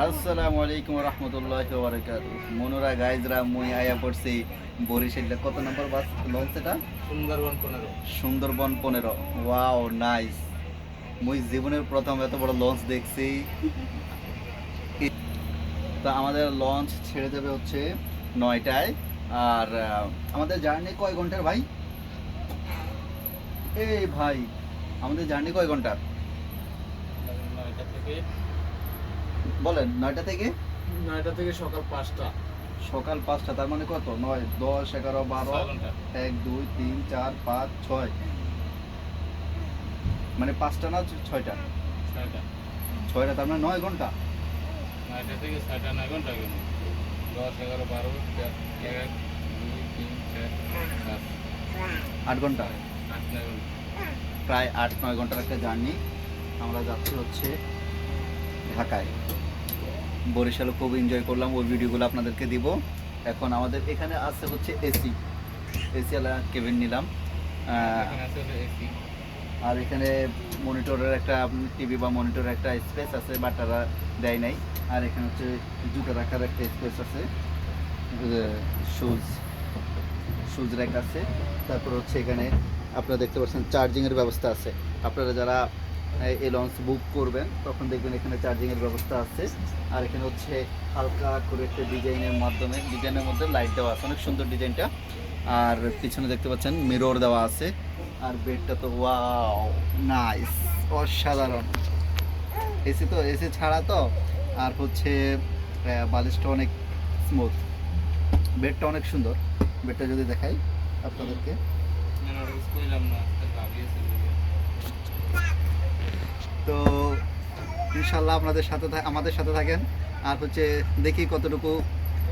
আসসালামু আলাইকুম রহমতুল্লাহি ওয়া বারাকাতুহু। মনোরা গাইজরা মুই আয়া পড়ছি বরিশাল। কত নম্বর বাস লঞ্চ এটা? সুন্দরবন 15। সুন্দরবন 15। Wow nice. মুই জীবনের প্রথম এত বড় লঞ্চ দেখছি। তা আমাদের লঞ্চ ছেড়ে যাবে হচ্ছে 9টায়। আর আমাদের জার্নি কয় ঘন্টার ভাই? এই ভাই, আমাদের জার্নি কয় ঘন্টার 9টা থেকে বলেন? 9টা থেকে 9টা থেকে সকাল 5টা। সকাল 5টা, তার মানে কত? 9, 10, 11, 12, 6 ঘন্টা। 1, 2, 3, 4, 5, 6, মানে 5টা না 6টা? 6টা। 6টা, তার মানে 9 ঘন্টা। 9টা থেকে 6টা 9 ঘন্টা কেন? 10, 11, 12, 1, 2, 3, 4, 5, 8 ঘন্টা, 8, 9 ঘন্টা। প্রায় 8-9 ঘন্টার একটা জার্নি। আমরা যাচ্ছি হচ্ছে ঢাকায়। বরিশালে খুব এনজয় করলাম, ওই ভিডিওগুলো আপনাদেরকে দিব। এখন আমাদের এখানে আছে হচ্ছে এসি আলা কেবিন নিলাম। এখানে আছে হলো এসি। আর এখানে মনিটরের একটা টিভি বা মনিটরের একটা স্পেস আছে, বাট তারা দেয় নাই। আর এখানে হচ্ছে জুতো রাখার একটা স্পেস আছে, শুজ র্যাক আছে। তারপর হচ্ছে এখানে আপনারা দেখতে পাচ্ছেন চার্জিংয়ের ব্যবস্থা আছে। আপনারা যারা এই লঞ্চ বুক করবেন তখন দেখবেন এখানে চার্জিংয়ের ব্যবস্থা আছে। আর এখানে হচ্ছে হালকা করে একটা ডিজাইনের মধ্যে লাইট দেওয়া আছে, অনেক সুন্দর ডিজাইনটা। আর পিছনে দেখতে পাচ্ছেন মিরর দেওয়া আছে। আর বেডটা তো ওয়াও নাইস, অসাধারণ। এসি ছাড়া তো। আর হচ্ছে বালিশটা অনেক স্মুথ, বেডটা অনেক সুন্দর। বেডটা যদি দেখাই আপনাদেরকে, না ওটা কইলাম না, ভাবিয়েছি। তো ইনশাল্লাহ আপনাদের সাথে আমাদের সাথে থাকেন। আর হচ্ছে দেখি কতটুকু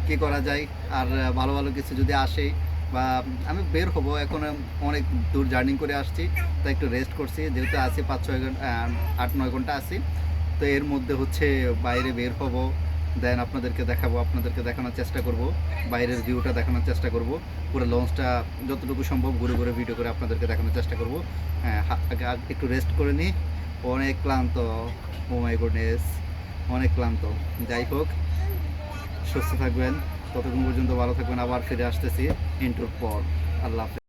কি করা যায়। আর ভালো ভালো কিছু যদি আসে, বা আমি বের হব এখন, অনেক দূর জার্নি করে আসছি, তাই একটু রেস্ট করছি। যেহেতু আছি 5-6 ঘন্টা, 8-9 ঘন্টা আছি, তো এর মধ্যে হচ্ছে বাইরে বের হব। দেন আপনাদেরকে দেখানোর চেষ্টা করব, বাইরের ভিউটা দেখানোর চেষ্টা করব। পুরো লঞ্চটা যতটুকু সম্ভব ঘুরে ঘুরে ভিডিও করে আপনাদেরকে দেখানোর চেষ্টা করব। হ্যাঁ, একটু রেস্ট করে নিই, অনেক ক্লান্ত। ও মাই গুডনেস, অনেক ক্লান্ত। যাই হোক, সুস্থ থাকবেন, ততক্ষণ পর্যন্ত ভালো থাকবেন। আবার ফিরে আসতেছি ইন্টুর পর। আল্লাহ হাফেজ।